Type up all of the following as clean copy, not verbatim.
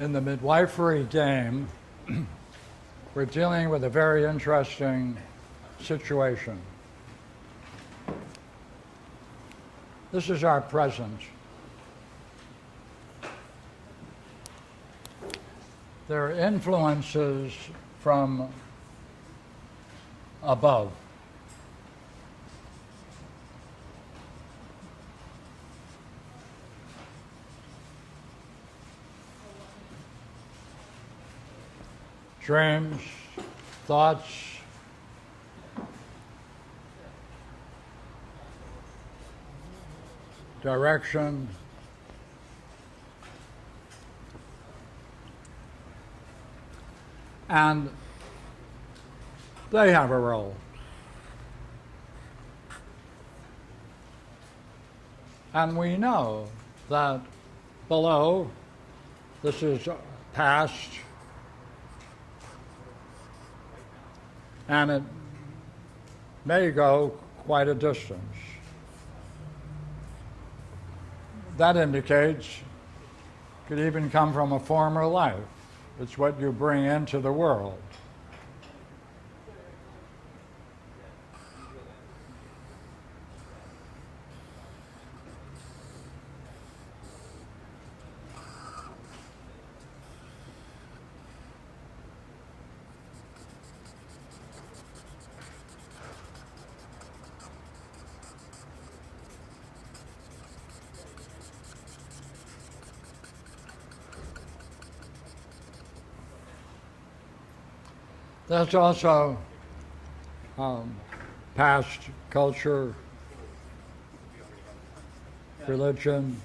In the midwifery game, we're dealing with a very interesting situation. This is our present. There are influences from above. Dreams, thoughts, direction, and they have a role. And we know that below, this is past, and it may go quite a distance. That indicates it could even come from a former life. It's what you bring into the world. There's also past culture, religion,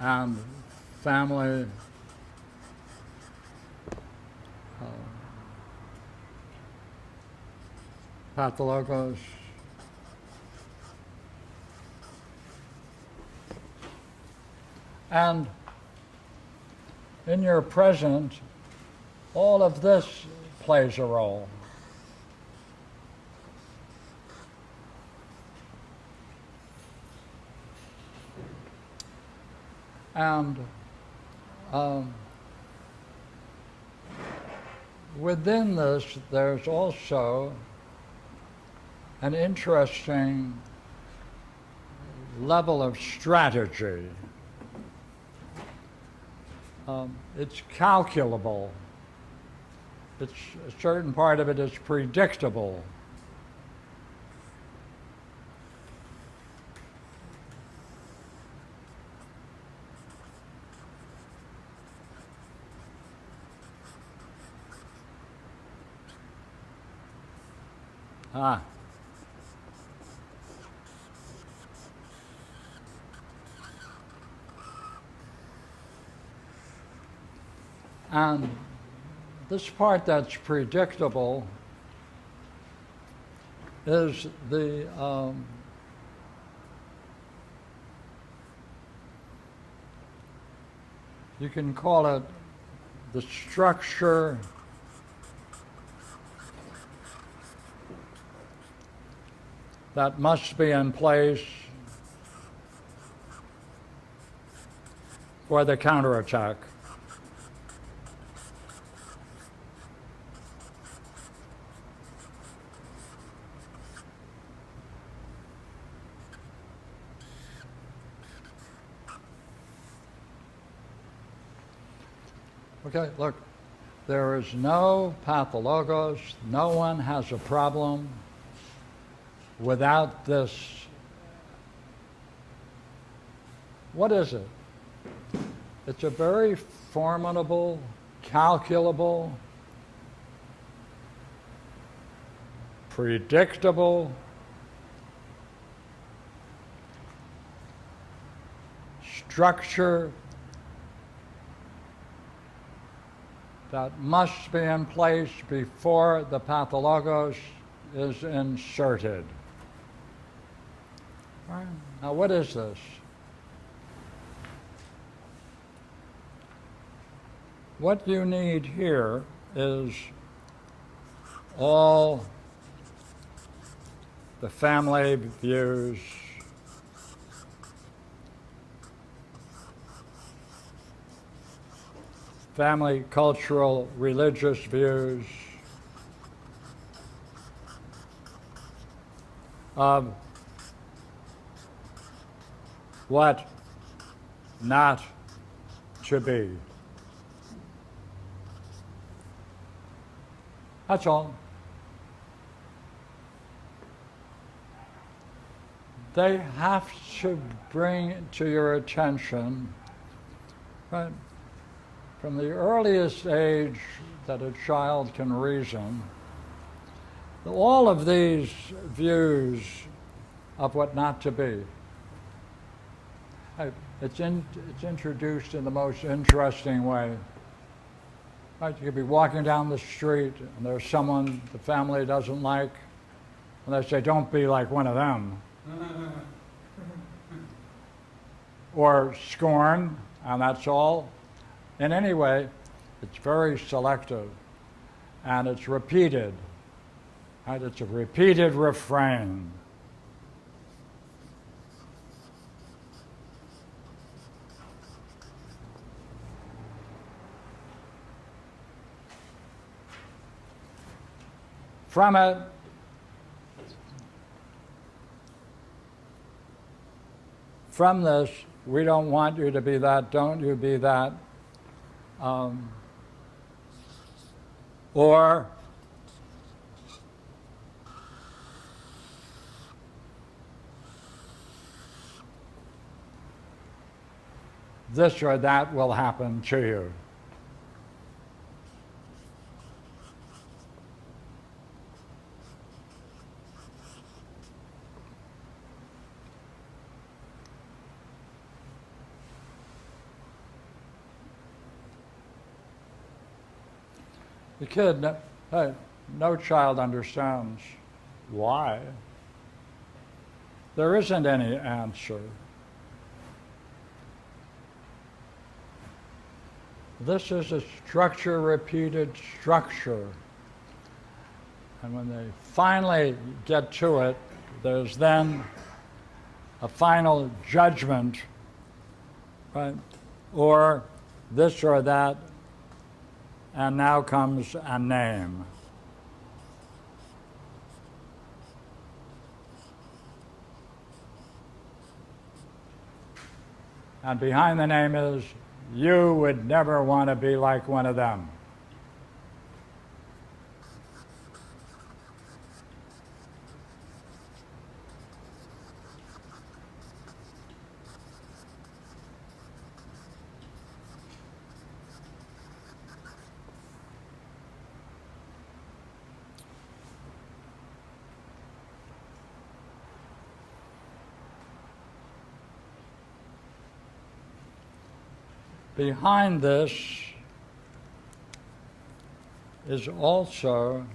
and family, pathologos, and in your present, all of this plays a role. And within this, there's also an interesting level of strategy. It's calculable. A certain part of it is predictable. And this part that's predictable is the you can call it the structure that must be in place for the counterattack. Okay, look, there is no pathologos, no one has a problem without this. What is it? It's a very formidable, calculable, predictable, structure that must be in place before the pathologos is inserted. Right. Now, what is this? What you need here is all the family views, family, cultural, religious views of what not to be. That's all. They have to bring to your attention, right, from the earliest age that a child can reason, all of these views of what not to be. It's introduced in the most interesting way. Right? You could be walking down the street and there's someone the family doesn't like, and they say, "Don't be like one of them." Or scorn, and that's all. In any way, it's very selective, and it's repeated. Right? It's a repeated refrain. From it, from this, we don't want you to be that, don't you be that. Or this or that will happen to you. The kid, no child understands why. There isn't any answer. This is a structure, repeated structure. And when they finally get to it, there's then a final judgment, right? Or this or that, and now comes a name. And behind the name is, you would never want to be like one of them. Behind this is also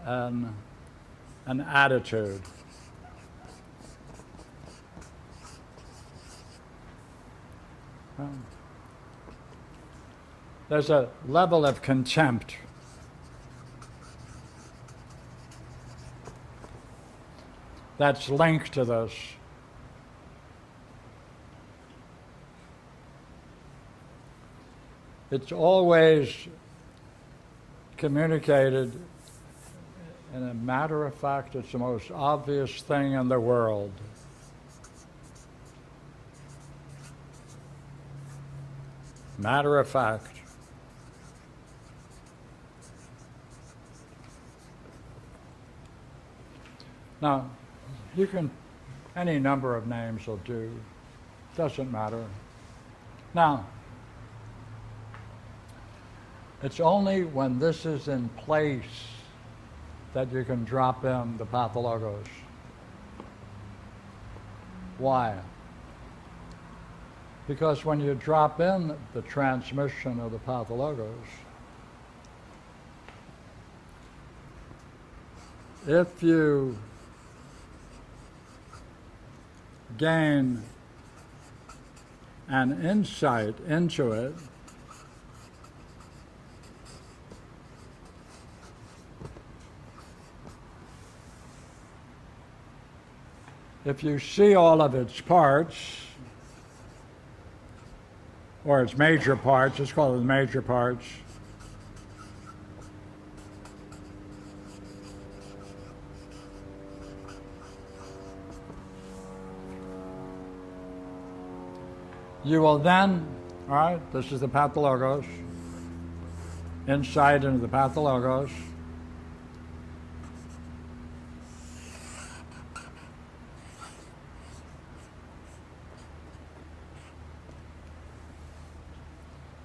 an attitude. There's a level of contempt. That's linked to this. It's always communicated in a matter of fact, it's the most obvious thing in the world. Matter of fact. Now, you can, any number of names will do, doesn't matter. Now, it's only when this is in place that you can drop in the pathologos. Why? Because when you drop in the transmission of the pathologos, if you gain an insight into it, if you see all of its parts, or its major parts, let's call it the major parts, you will then, all right, this is the pathologos, insight into the pathologos.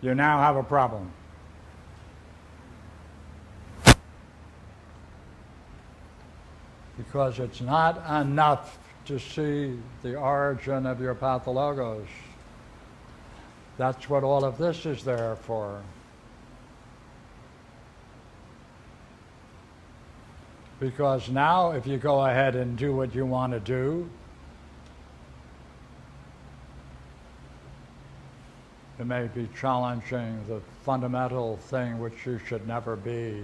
You now have a problem. Because it's not enough to see the origin of your pathologos. That's what all of this is there for. Because now if you go ahead and do what you want to do, it may be challenging the fundamental thing which you should never be.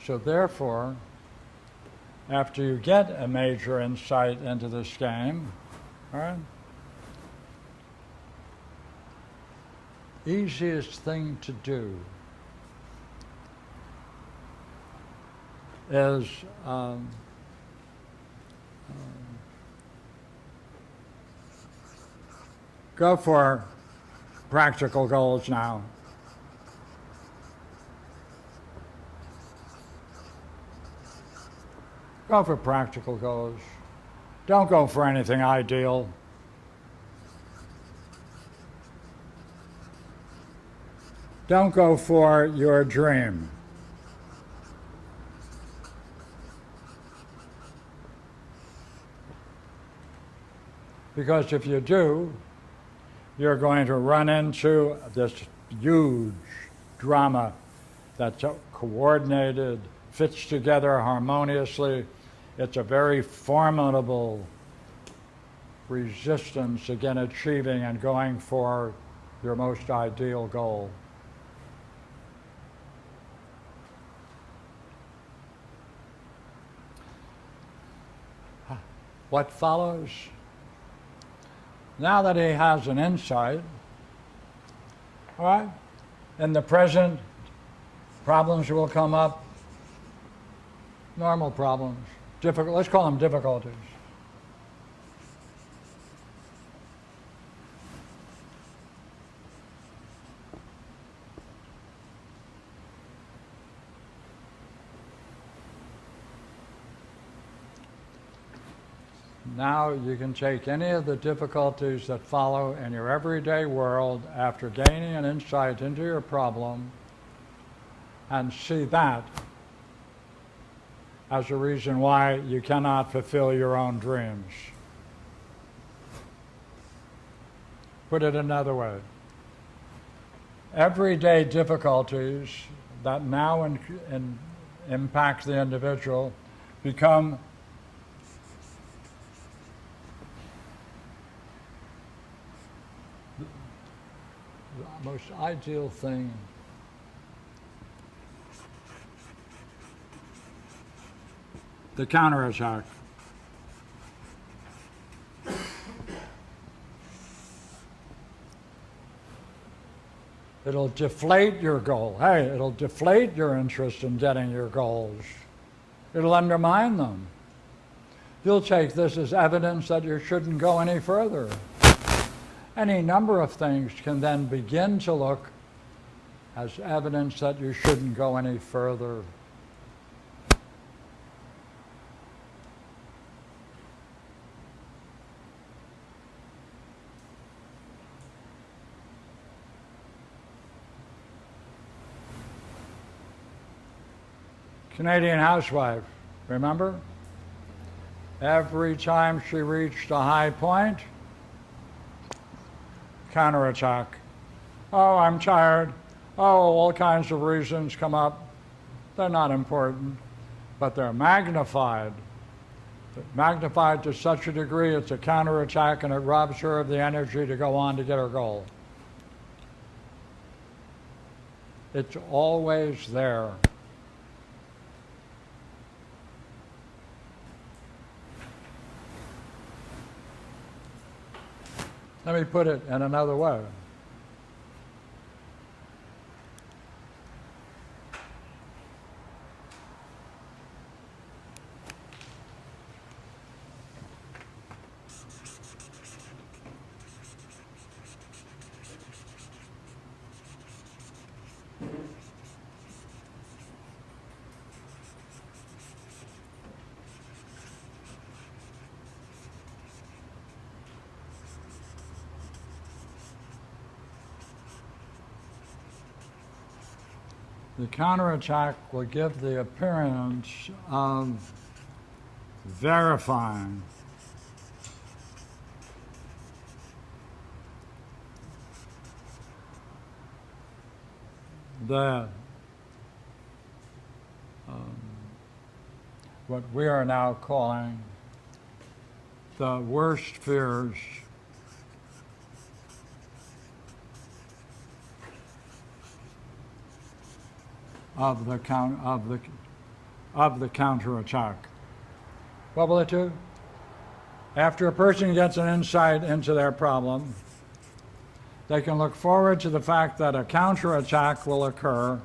So therefore, after you get a major insight into this game, all right, easiest thing to do is go for practical goals now. Go for practical goals. Don't go for anything ideal. Don't go for your dream. Because if you do, you're going to run into this huge drama that's coordinated, fits together harmoniously. It's a very formidable resistance against achieving and going for your most ideal goal. What follows? Now that he has an insight, all right, in the present, problems will come up, normal problems, difficult, let's call them difficulties. Now you can take any of the difficulties that follow in your everyday world after gaining an insight into your problem and see that as a reason why you cannot fulfill your own dreams. Put it another way. Everyday difficulties that now impact the individual become the most ideal thing the counterattack. It'll deflate your goal. Hey, it'll deflate your interest in getting your goals. It'll undermine them. You'll take this as evidence that you shouldn't go any further. Any number of things can then begin to look as evidence that you shouldn't go any further. Canadian housewife, remember? Every time she reached a high point, counterattack. Oh, I'm tired. Oh, all kinds of reasons come up. They're not important, but they're magnified. Magnified to such a degree it's a counterattack, and it robs her of the energy to go on to get her goal. It's always there. Let me put it in another way. The counterattack will give the appearance of verifying the what we are now calling the worst fears of the counterattack. What will it do? After a person gets an insight into their problem, they can look forward to the fact that a counterattack will occur,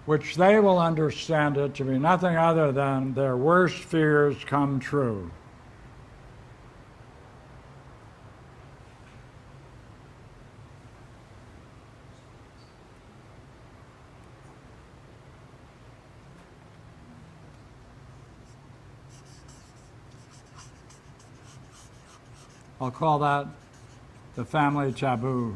which they will understand it to be nothing other than their worst fears come true. I'll call that the family taboo.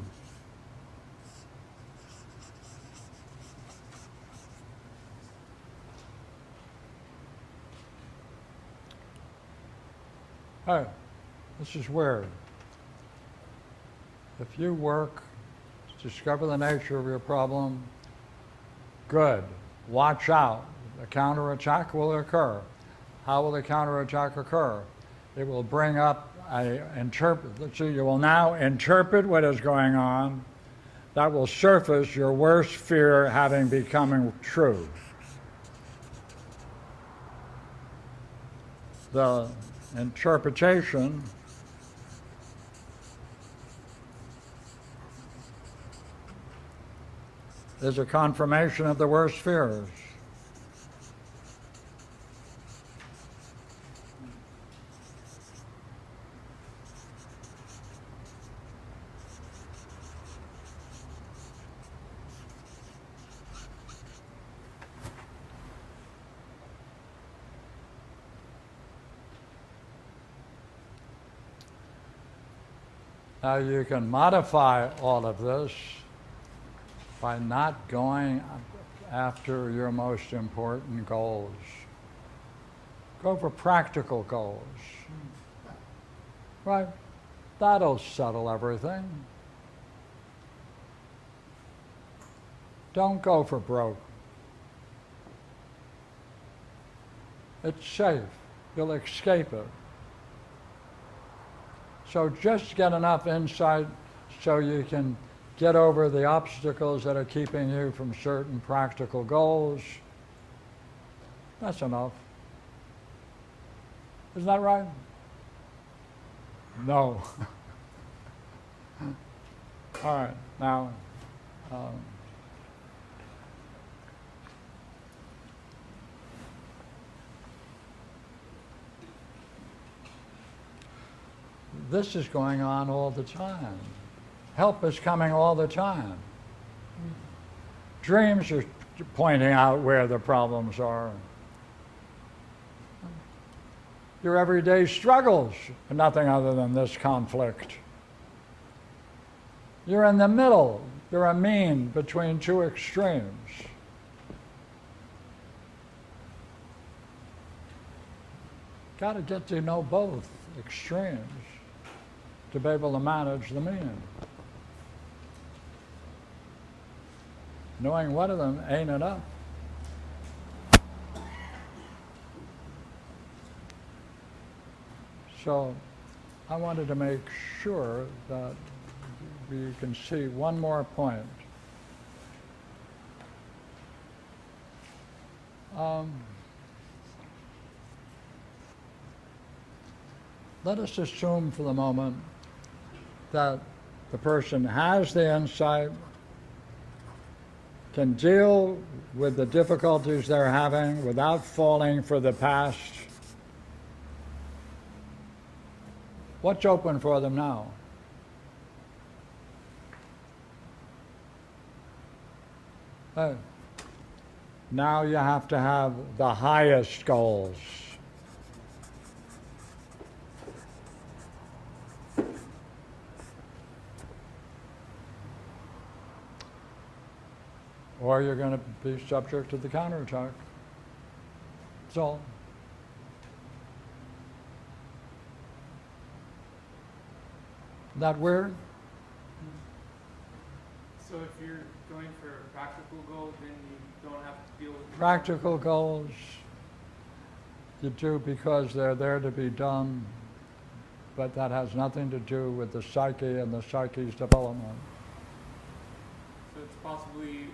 Hey, this is weird. If you work to discover the nature of your problem, good. Watch out. The counterattack will occur. How will the counterattack occur? It will bring up so you will now interpret what is going on. That will surface your worst fear having becoming true. The interpretation is a confirmation of the worst fears. Now you can modify all of this by not going after your most important goals. Go for practical goals. Right? That'll settle everything. Don't go for broke. It's safe. You'll escape it. So just get enough insight so you can get over the obstacles that are keeping you from certain practical goals. That's enough. Isn't that right? No. All right, now, this is going on all the time. Help is coming all the time. Dreams are pointing out where the problems are. Your everyday struggles are nothing other than this conflict. You're in the middle. You're a mean between two extremes. Got to get to know both extremes to be able to manage the mean. Knowing one of them ain't enough. So I wanted to make sure that we can see one more point. Let us assume for the moment that the person has the insight, can deal with the difficulties they're having without falling for the past. What's open for them now? Now you have to have the highest goals. Or you're going to be subject to the counterattack. That's all. That weird? So if you're going for practical goals, then you don't have to deal with Practical goals you do because they're there to be done, but that has nothing to do with the psyche and the psyche's development. So it's possibly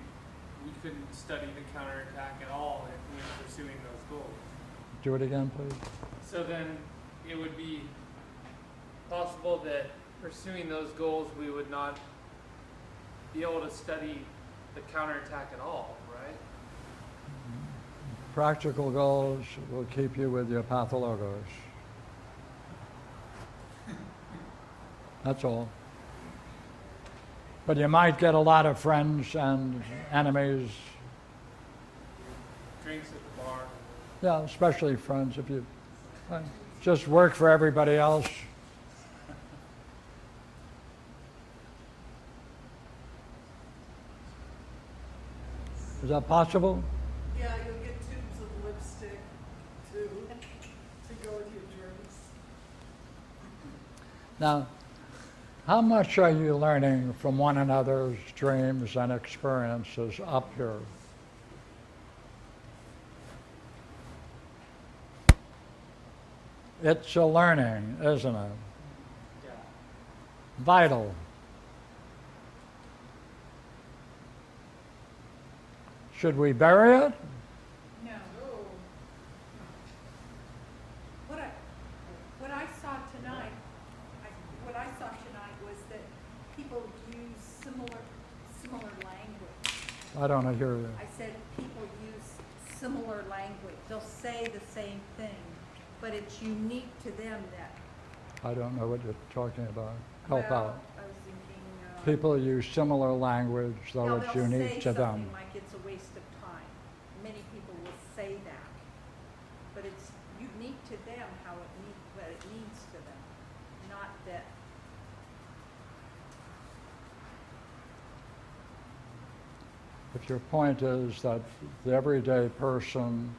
we couldn't study the counterattack at all if we were pursuing those goals. Do it again, please. So then it would be possible that pursuing those goals we would not be able to study the counterattack at all, right? Practical goals will keep you with your pathologos. That's all. But you might get a lot of friends and enemies. Drinks at the bar. Yeah, especially friends. If you just work for everybody else. Is that possible? Yeah, you'll get tubes of lipstick too to go with your drinks. Now, how much are you learning from one another's dreams and experiences up here? It's a learning, isn't it? Yeah. Vital. Should we bury it? No. What I saw tonight, was that people use similar language. I don't hear you. I said people use similar language. They'll say the same thing, but it's unique to them that. I don't know what you're talking about. Help Well, out. I was thinking. People use similar language, though Now, it's they'll unique say to them. something like it's a waste of time. Many people will say that, but it's unique to them what it means to them, not that. If your point is that the everyday person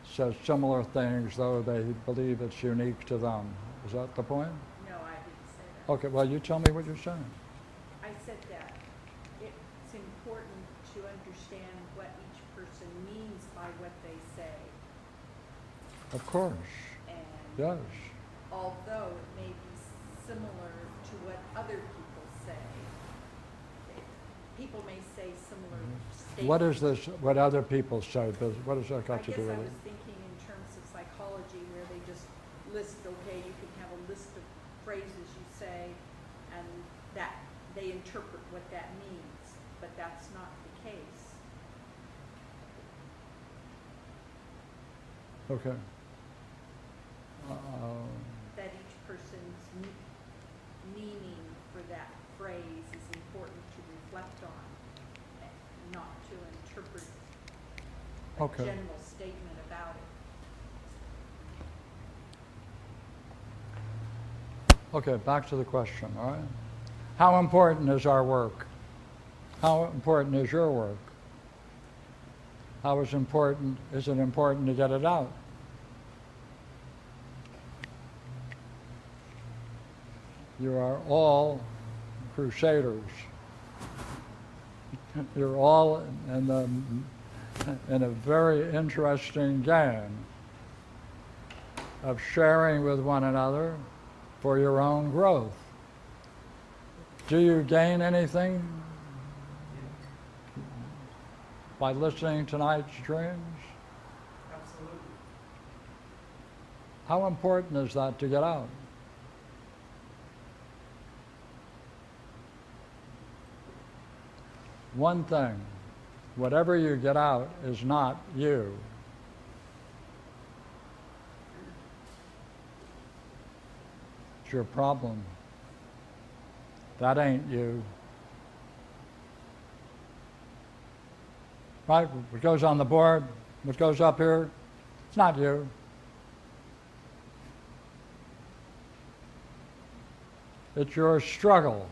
says similar things, though they believe it's unique to them, is that the point? No, I didn't say that. Okay, well, you tell me what you're saying. I said that it's important to understand what each person means by what they say. Of course, And yes. although it may be similar to what other people say, people may say similar statements. What is this, what other people say, what has that got to do I with guess I it? was thinking in terms of psychology where they just list, okay, you can have a list of phrases you say and that they interpret what that means, but that's not the case. Okay. That each person's meaning for that phrase is important to reflect on, and not to interpret a Okay. general statement about it. Okay, back to the question, all right? How important is our work? How important is your work? How is it important to get it out? You are all crusaders. You're all in a very interesting game of sharing with one another for your own growth. Do you gain anything by listening to tonight's dreams? Absolutely. How important is that to get out? One thing, whatever you get out is not you. It's your problem. That ain't you. Right? What goes on the board, what goes up here, it's not you. It's your struggle.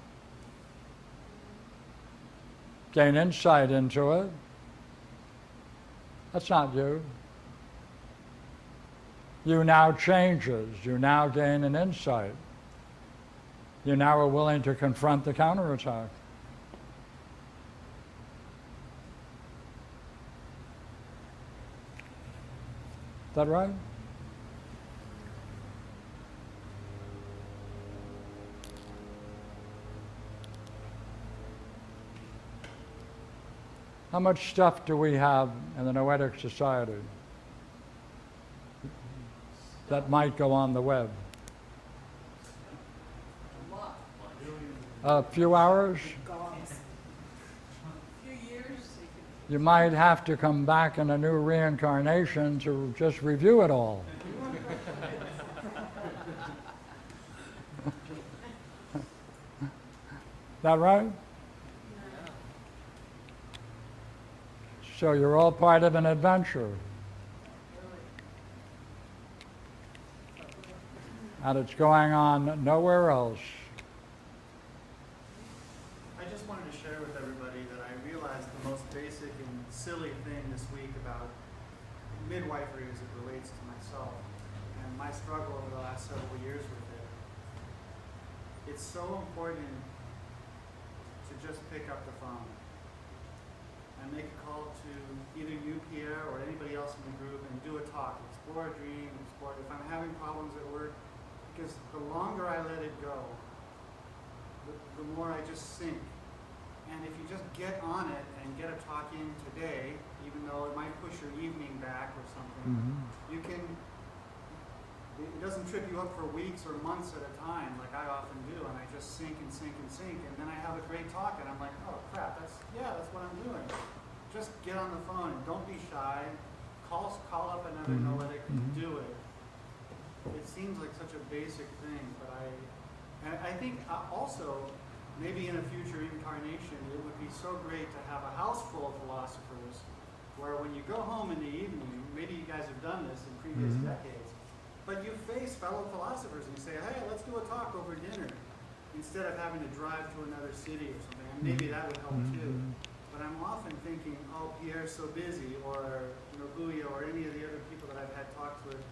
Gain insight into it. That's not you. You now changes. You now gain an insight. You now are willing to confront the counterattack. Is that right? How much stuff do we have in the Noetic Society that might go on the web? A few hours? You might have to come back in a new reincarnation to just review it all. That right? So you're all part of an adventure. And it's going on nowhere else. I just wanted to share with everybody that I realized the most basic and silly thing this week about midwifery as it relates to myself and my struggle over the last several years with it. It's so important to just pick up the phone and make a call to either you, Pierre, or anybody else in the group and do a talk. Explore a dream, if I'm having problems at work, because the longer I let it go, the more I just sink. And if you just get on it and get a talk in today, even though it might push your evening back or something, you can, it doesn't trip you up for weeks or months at a time like I often do, and I just sink and sink and sink, and then I have a great talk and I'm like, oh crap, that's what I'm doing. Just get on the phone and don't be shy. Call up another Noetic and do it. It seems like such a basic thing, but I think also, maybe in a future incarnation, it would be so great to have a house full of philosophers where when you go home in the evening, maybe you guys have done this in previous decades, but you face fellow philosophers and you say, hey, let's do a talk over dinner, instead of having to drive to another city or something. And maybe that would help too. But I'm often thinking, oh, Pierre's so busy, or Nobuya, or any of the other people that I've had talks with,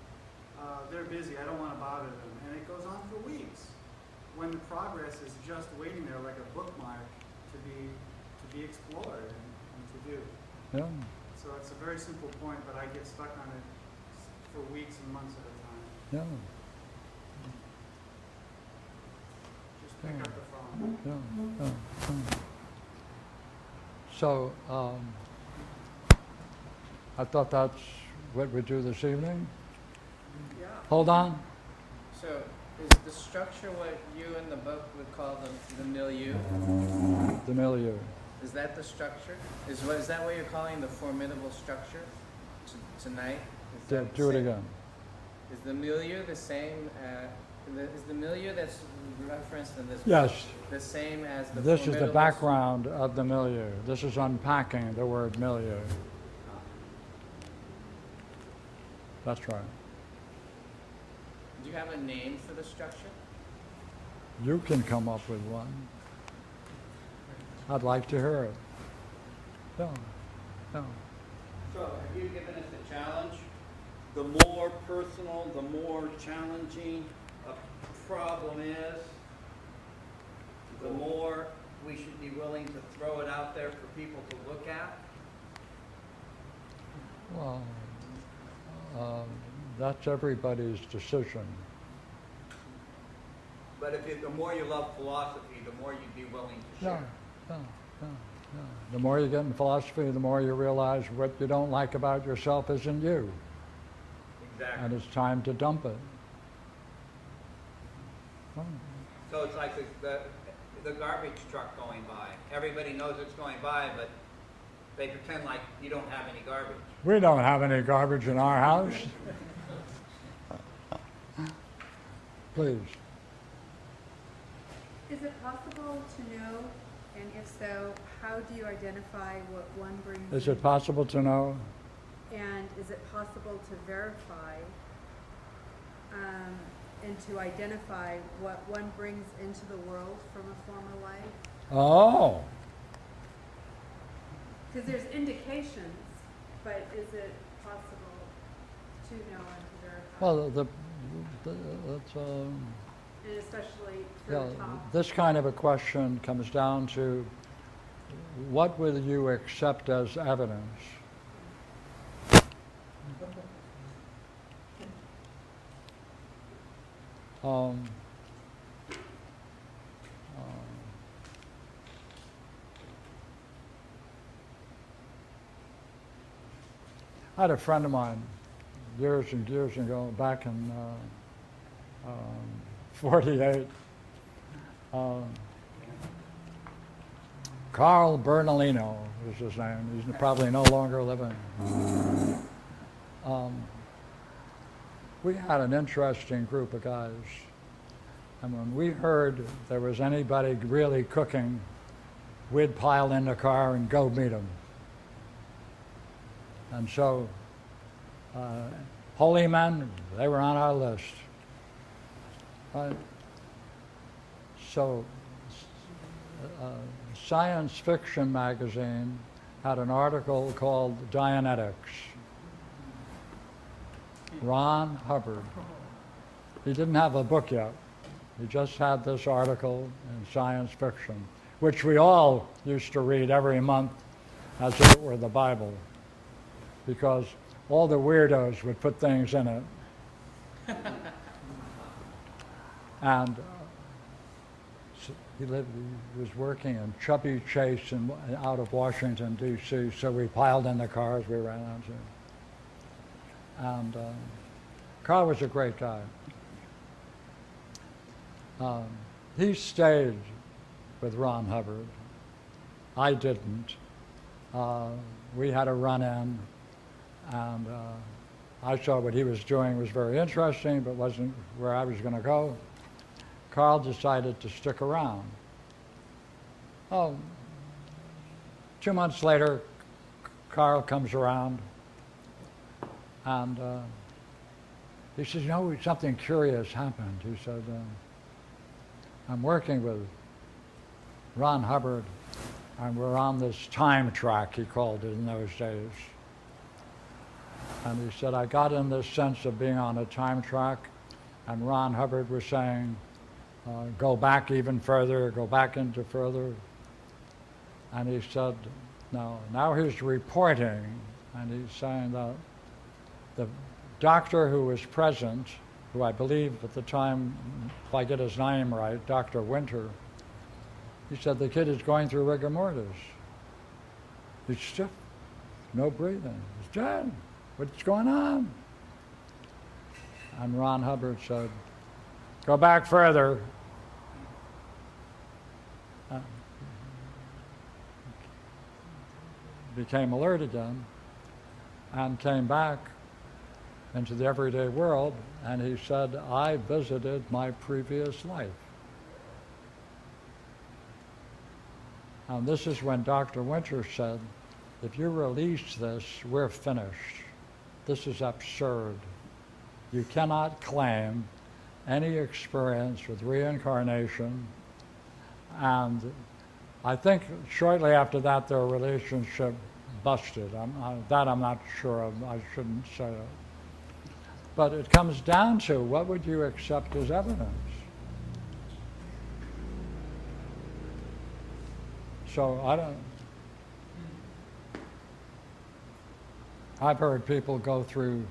they're busy, I don't want to bother them. And it goes on for weeks, when the progress is just waiting there like a bookmark to be explored and to do. Yeah. So it's a very simple point, but I get stuck on it for weeks and months at a time. Yeah. Just pick up the phone. Yeah. So, I thought that's what we do this evening. Yeah. Hold on. So, is the structure what you in the book would call the milieu? The milieu. Is that the structure? Is that what you're calling the formidable structure tonight? Is that Do it same- again. Is the milieu the same Is the milieu that's referenced in this Yes. book the same as the This is the formidable background of the milieu. This is unpacking the word milieu. That's right. Do you have a name for the structure? You can come up with one. I'd like to hear it. No, no. So have you given us a challenge? The more personal, the more challenging a problem is, the more we should be willing to throw it out there for people to look at? Well, that's everybody's decision. But the more you love philosophy, the more you'd be willing to No, share. no, no, no. The more you get in philosophy, the more you realize what you don't like about yourself isn't you. Exactly. And it's time to dump it. Oh, So it's like the garbage truck going by. Everybody knows it's going by, but they pretend like you don't have any garbage. we don't have any garbage in our house. Please. Is it possible to know, and if so, how do you identify what one brings? Is it possible to know? And is it possible to verify and to identify what one brings into the world from a former life? Oh, Because there's indications, but is it possible to know and to verify? well, that's, And especially for yeah, the top. this kind of a question comes down to what will you accept as evidence? Um, I had a friend of mine years and years ago, back in 48. Carl Bernalino was his name. He's probably no longer living. We had an interesting group of guys. And when we heard there was anybody really cooking, we'd pile in the car and go meet them. And so, holy men, they were on our list. Right? So, Science Fiction magazine had an article called Dianetics. Ron Hubbard. He didn't have a book yet. He just had this article in Science Fiction, which we all used to read every month as if it were the Bible, because all the weirdos would put things in it. And he was working in Chubby Chase out of Washington, D.C., so we piled in the cars, we ran out to. And Carl was a great guy. He stayed with Ron Hubbard. I didn't. We had a run-in, and I saw what he was doing was very interesting, but wasn't where I was going to go. Carl decided to stick around. Oh, 2 months later, Carl comes around, and he says, you know, something curious happened. He said, I'm working with Ron Hubbard, and we're on this time track, he called it in those days. And he said, I got in this sense of being on a time track, and Ron Hubbard was saying, go back even further, go back into further. And he said, no, now he's reporting, and he's saying that the doctor who was present, who I believe at the time, if I get his name right, Dr. Winter, he said the kid is going through rigor mortis. He's stiff, no breathing. He's dead. What's going on? And Ron Hubbard said, go back further. Became alert again and came back into the everyday world, and he said, I visited my previous life. And this is when Dr. Winter said, if you release this, we're finished. This is absurd. You cannot claim any experience with reincarnation. And I think shortly after that, their relationship busted. I'm not sure of. I shouldn't say it. But it comes down to, what would you accept as evidence? So I've heard people go through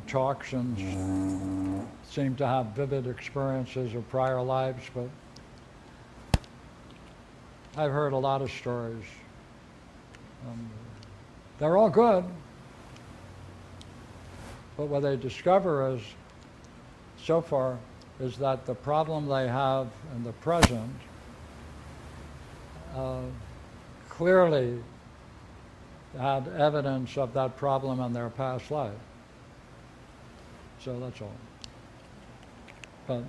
talks and seem to have vivid experiences of prior lives, but I've heard a lot of stories. They're all good, but what they discover is, so far, is that the problem they have in the present clearly had evidence of that problem in their past life. So that's all. But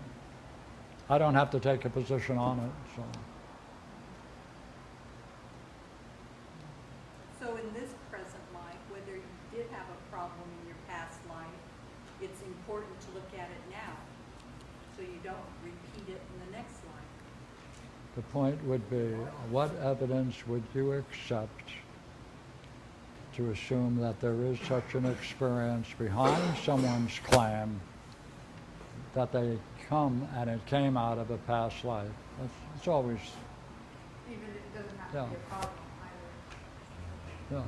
I don't have to take a position on it, so. So in this present life, whether you did have a problem in your past life, it's important to look at it now, so you don't repeat it in the next life. The point would be, what evidence would you accept to assume that there is such an experience behind someone's claim that they come and it came out of a past life? It's always, Even it doesn't have Yeah. to be a problem either.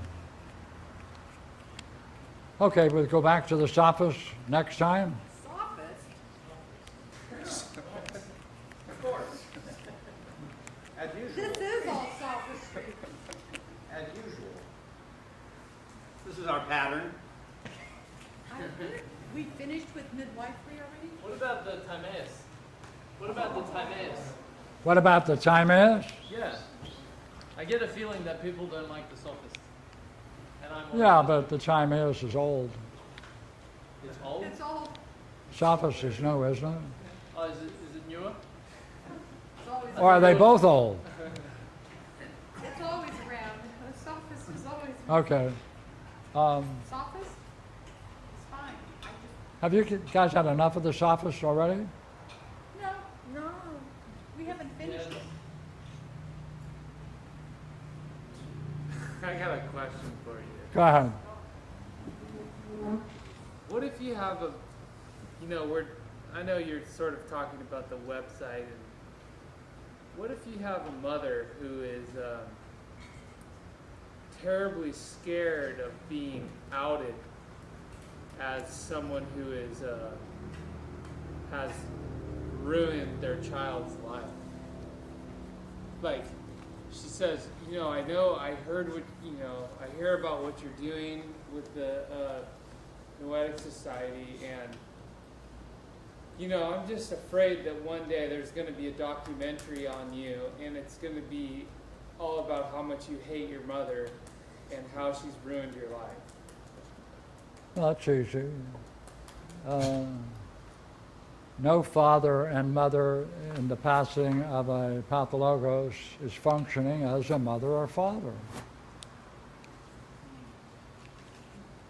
yeah. Okay, we'll go back to the sophists next time. Sophist? Of course. As usual. This is all sophistry. As usual. This is our pattern. We finished with midwifery already? What about the Timaeus? What about the Timaeus? What about the time is? Yeah. I get a feeling that people don't like the sophists. And I'm one Yeah, of them. but the time is old. It's old? It's all, Sophist is new, isn't it? Oh, is it newer? it's always, Or are they both old? it's always around. The sophist is always around. Okay. Sophist? It's fine. I just, Have you guys had enough of the sophists already? No, we haven't finished it. I got a question for you. Go ahead. What if you have I know you're sort of talking about the website, and what if you have a mother who is terribly scared of being outed as someone who is has ruined their child's life? Like, she says, I heard I hear about what you're doing with the Noetic Society, and I'm just afraid that one day there's going to be a documentary on you, and it's going to be all about how much you hate your mother and how she's ruined your life. Well, that's easy. No father and mother in the passing of a pathologos is functioning as a mother or father.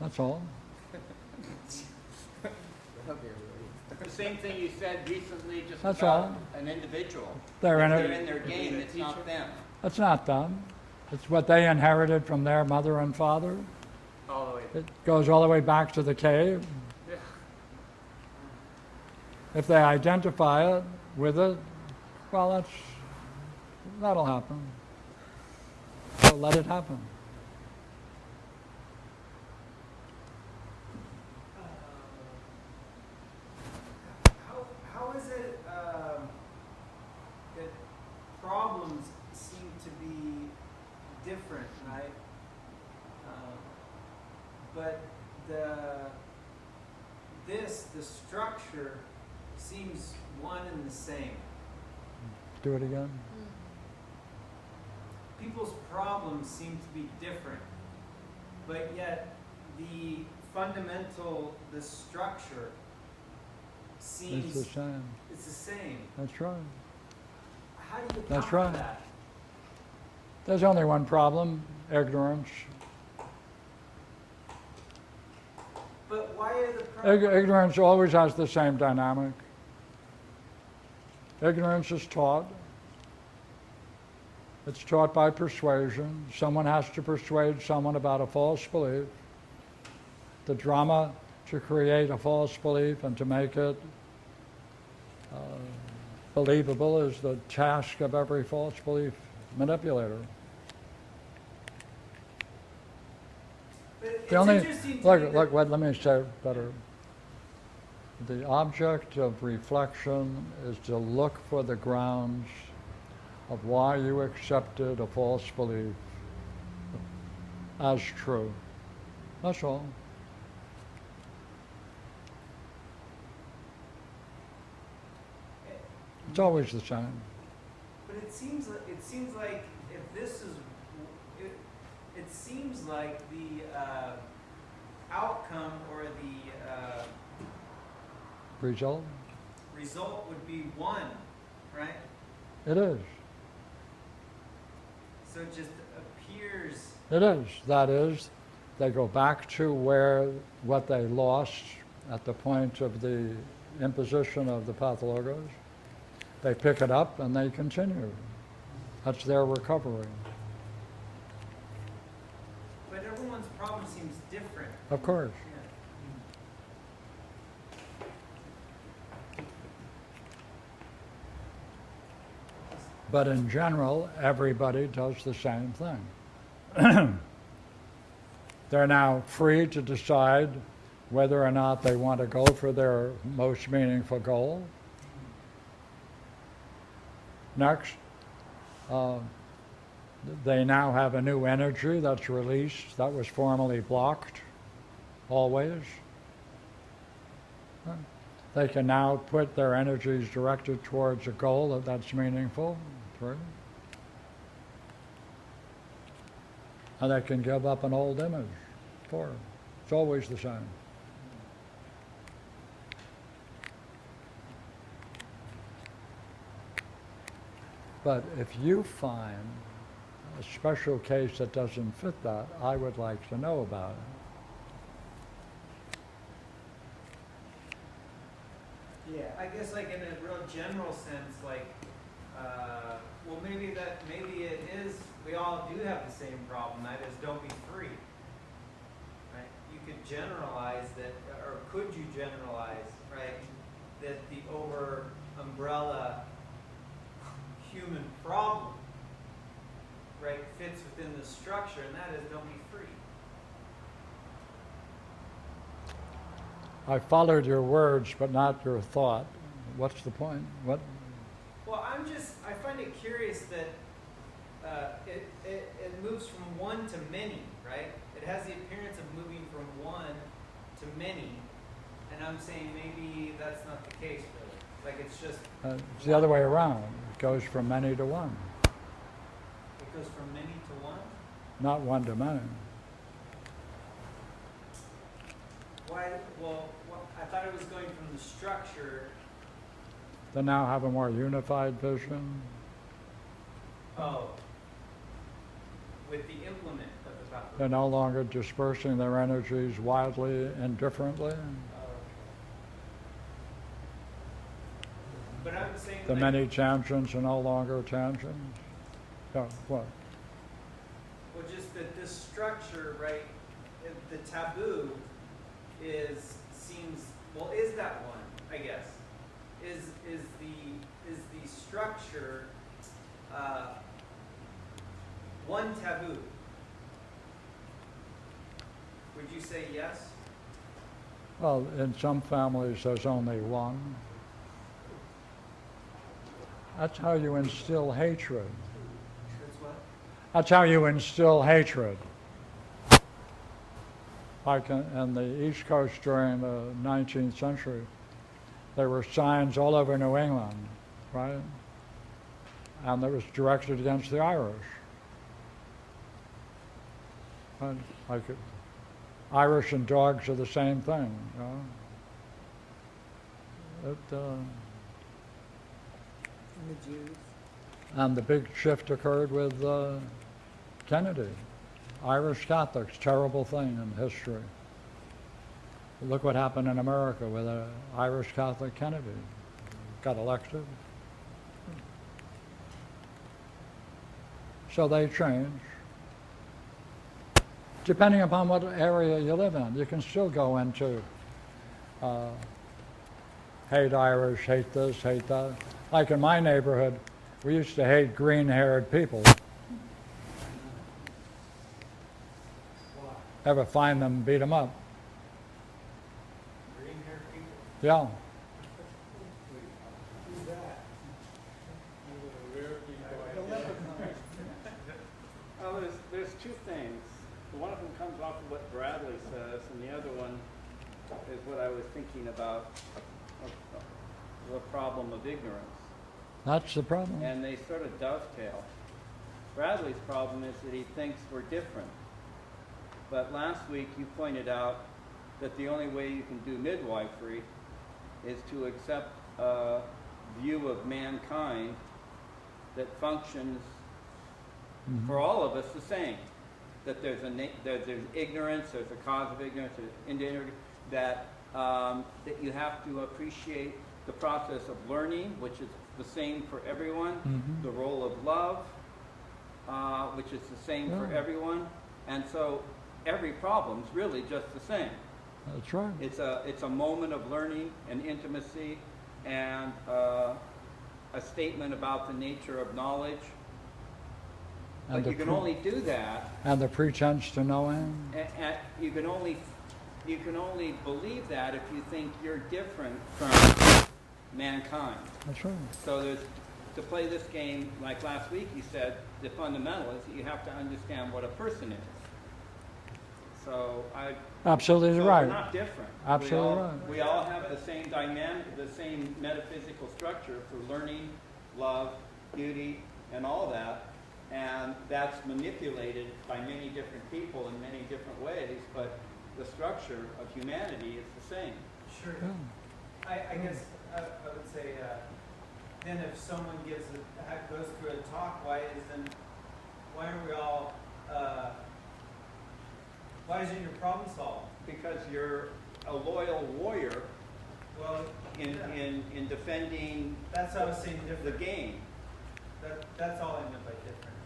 That's all. The same thing you said recently just That's about all. an individual. They're If in they're it. in their game, it's not them. That's not them. It's what they inherited from their mother and father. All the way. It goes all the way back to the cave. Yeah. If they identify it with it, well, that'll happen. So let it happen. How is it that problems seem to be different, right? But the structure seems one and the same. Do it again. People's problems seem to be different, but yet the fundamental, the structure seems, It's the same. it's the same. That's right. How do you account That's for right. that? There's only one problem, ignorance. But why are the problems? Ignorance always has the same dynamic. Ignorance is taught. It's taught by persuasion. Someone has to persuade someone about a false belief. The drama to create a false belief and to make it believable is the task of every false belief manipulator. But it's The only, interesting to me that- let me say it better. The object of reflection is to look for the grounds of why you accepted a false belief as true. That's all. It's always the same. But it seems like if this is, it seems like the outcome or the Result? result would be one, right? It is. So it just appears. It is. That is, they go back to what they lost at the point of the imposition of the pathologos. They pick it up and they continue. That's their recovery. But everyone's problem seems different. Of course. Yeah. But in general, everybody does the same thing. They're now free to decide whether or not they want to go for their most meaningful goal. Next, they now have a new energy that's released that was formerly blocked, always. They can now put their energies directed towards a goal that's meaningful. True. And they can give up an old image. It's always the same. But if you find a special case that doesn't fit that, I would like to know about it. Yeah, I guess like in a real general sense, like, well, maybe it is. We all do have the same problem. That is, don't be free. Right? You could generalize that, or could you generalize, right? That the over umbrella human problem, right, fits within the structure, and that is, don't be free. I followed your words, but not your thought. What's the point? What? Well, I find it curious that it moves from one to many, right? It has the appearance of moving from one to many, and I'm saying maybe that's not the case, really. Like it's just, It's the other way around. It goes from many to one, it goes from many to one? not one to many. Why, well, I thought it was going from the structure. They now have a more unified vision. Oh. With the implement of the faculty. They're no longer dispersing their energies widely and differently. But I'm saying The like, many tangents are no longer tangents. Yeah, what? well, just that this structure, right, the taboo seems, well, is that one, I guess? Is the structure one taboo? Would you say yes? Well, in some families, there's only one. That's how you instill hatred. That's what? That's how you instill hatred. Like in the East Coast during the 19th century, there were signs all over New England, right? And that was directed against the Irish. And like Irish and dogs are the same thing. And the Jews. And the big shift occurred with Kennedy. Irish Catholics, terrible thing in history. Look what happened in America with an Irish Catholic Kennedy. Got elected. So they change. Depending upon what area you live in, you can still go into hate Irish, hate this, hate that. Like in my neighborhood, we used to hate green-haired people. Ever find them, beat them up. Green-haired people. Yeah. Who's that? Well, there's two things. One of them comes off of what Bradley says, and the other one is what I was thinking about, the problem of ignorance. That's the problem. And they sort of dovetail. Bradley's problem is that he thinks we're different. But last week you pointed out that the only way you can do midwifery is to accept a view of mankind that functions for all of us the same. That there's ignorance, there's a cause of ignorance, that you have to appreciate the process of learning, which is the same for everyone, the role of love, which is the same for everyone, and so every problem's really just the same. That's right. It's a moment of learning and intimacy and a statement about the nature of knowledge. And But you can only do that, and the pretense to knowing. and you can only believe that if you think you're different from mankind. That's right. So to play this game, like last week you said, the fundamental is that you have to understand what a person is. So Absolutely so right. we're not different. Absolutely right. We all have the same dynamic, the same metaphysical structure for learning, love, beauty, and all that. And that's manipulated by many different people in many different ways, but the structure of humanity is the same. Sure. Yeah. I guess I would say, then if someone goes through a talk, why are we all, why isn't your problem solved? Because you're a loyal warrior Well, in defending that's what I was saying the different. game, That's all I meant by different.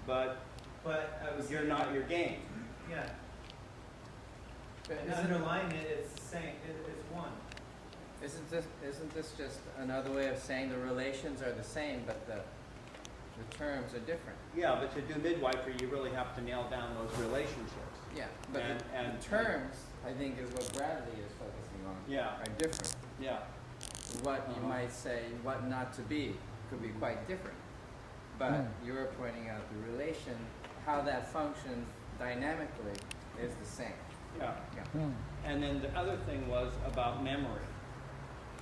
but But I was you're saying, not your game. Yeah. But And underlying it, it's the same. It's one. Isn't this just another way of saying the relations are the same, but the terms are different? Yeah, but to do midwifery, you really have to nail down those relationships. Yeah, but And the terms, I think, is what Bradley is focusing on. Yeah. Are different. Yeah. What you might say, what not to be, could be quite different. But you're pointing out the relation, how that functions dynamically is the same. Yeah. Yeah. Yeah. And then the other thing was about memory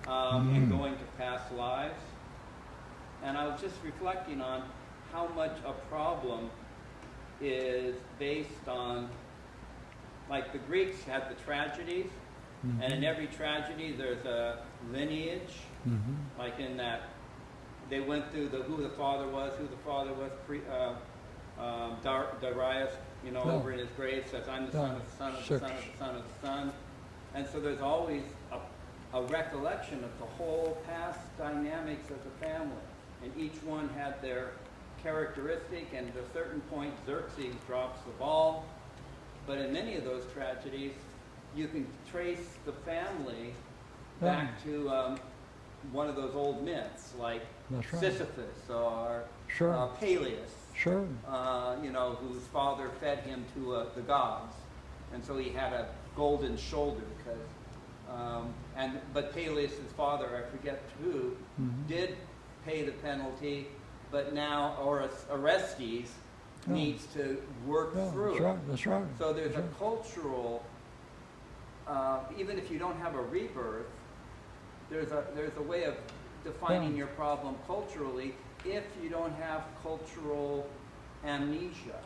and going to past lives. And I was just reflecting on how much a problem is based on, like the Greeks had the tragedies, and in every tragedy there's a lineage, like in that they went through who the father was, Darius, over in his grave says, I'm the son of the son of the son of the son of the son. And so there's always a recollection of the whole past dynamics of the family. And each one had their characteristic, and at a certain point Xerxes drops the ball. But in many of those tragedies, you can trace the family back to one of those old myths, like That's right. Sisyphus or Peleus, Sure. whose father fed him to the gods, and so he had a golden shoulder. But Peleus' father, I forget who, did pay the penalty, but now Orestes needs to work through That's it. right. That's right. So there's a cultural, even if you don't have a rebirth, there's a way of defining your problem culturally if you don't have cultural amnesia.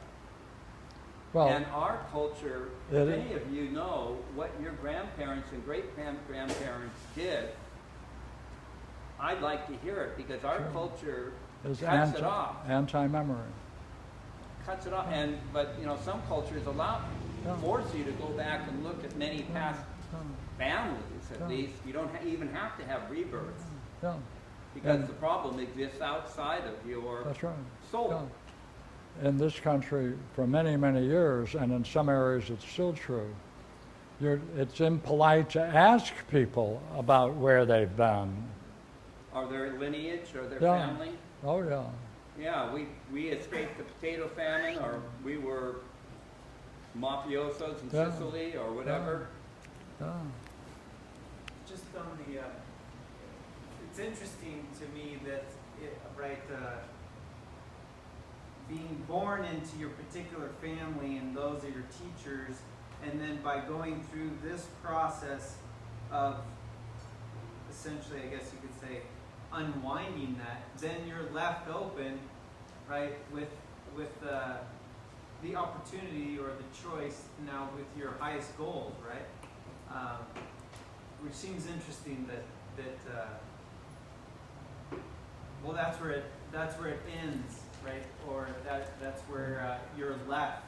Well, And our culture, it- many of you know what your grandparents and great-grandparents did. I'd like to hear it because our Sure. culture it's cuts it off. anti-memory. Cuts it off, but you know, some cultures Yeah. force you to go back and look at many past families. At Yeah. least you don't even have to have rebirths Yeah, because And- the problem exists outside of your that's right. soul. Yeah. In this country, for many, many years, and in some areas it's still true, it's impolite to ask people about where they've been. Or their lineage or their Yeah. family. Oh, yeah. Yeah, we escaped the potato famine, or we were mafiosos in Yeah. Sicily, or whatever. Yeah. Just on the, it's interesting to me that, being born into your particular family and those are your teachers, and then by going through this process of essentially, I guess you could say, unwinding that, then you're left open, right, with the opportunity or the choice now with your highest goals, right? Which seems interesting well, that's where it ends, right? Or that's where you're left.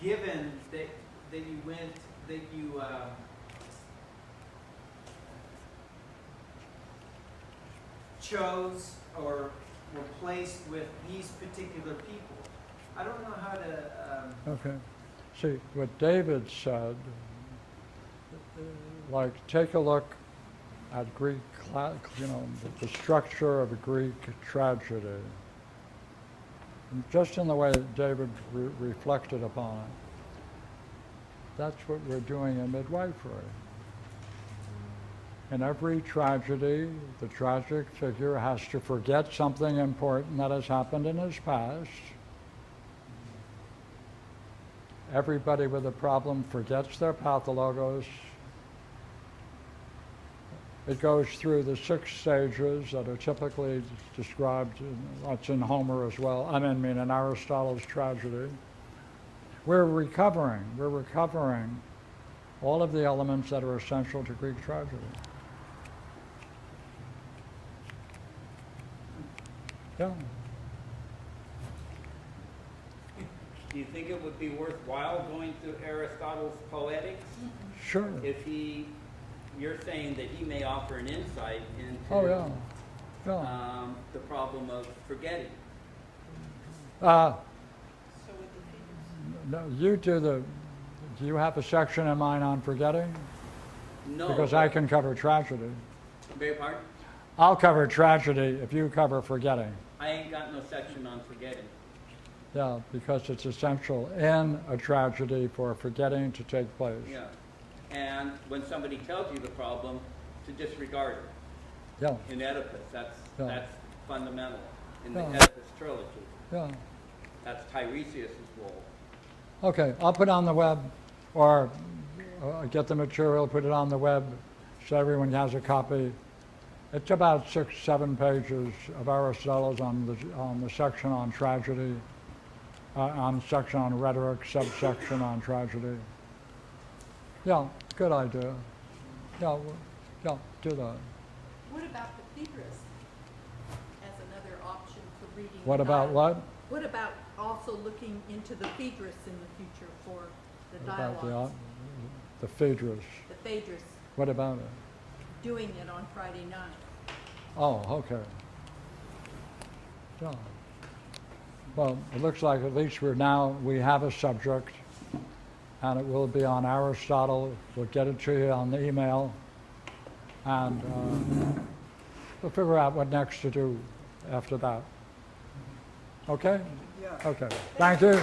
Given that you chose or were placed with these particular people. I don't know how to. Okay. See, what David said, like, take a look at Greek, the structure of a Greek tragedy. And just in the way that David reflected upon it. That's what we're doing in midwifery. In every tragedy, the tragic figure has to forget something important that has happened in his past. Everybody with a problem forgets their pathologos. It goes through the 6 stages that are typically described, that's in Homer as well, in Aristotle's tragedy. We're recovering all of the elements that are essential to Greek tragedy. Yeah. Do you think it would be worthwhile going through Aristotle's Poetics? Sure. If you're saying that he may offer an insight into Oh, yeah. Yeah. the problem of forgetting. So with the figures. No, do you have a section in mind on forgetting? No. Because I can cover tragedy. Beg your pardon? I'll cover tragedy if you cover forgetting. I ain't got no section on forgetting. Yeah, because it's essential in a tragedy for forgetting to take place. Yeah. And when somebody tells you the problem, to disregard it. Yeah, In Oedipus, that's fundamental. In the Yeah. Oedipus trilogy, yeah. that's Tiresias' role. Okay, I'll put it on the web, or get the material, put it on the web, so everyone has a copy. It's about 6, 7 pages of Aristotle's on the section on tragedy, on section on rhetoric, subsection on tragedy. Yeah, good idea. Yeah, do that. What about the Phaedrus as another option for reading? What the about dialogue? what? What about also looking into the Phaedrus in the future for the What about dialogues? the Phaedrus? The Phaedrus, What about it? doing it on Friday night. Oh, okay. Yeah. Well, it looks like at least we have a subject, and it will be on Aristotle. We'll get it to you on the email, and we'll figure out what next to do after that. Okay? Yeah. Okay. Thank you.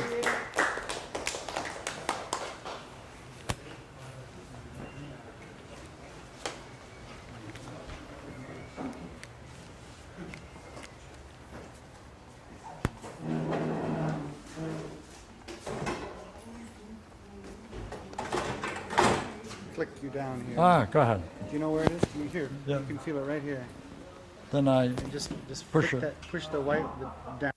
Click you down here. Go ahead. Do you know where it is? You here? Yeah. You can feel it right here. Then I And just Push click it. push the white down.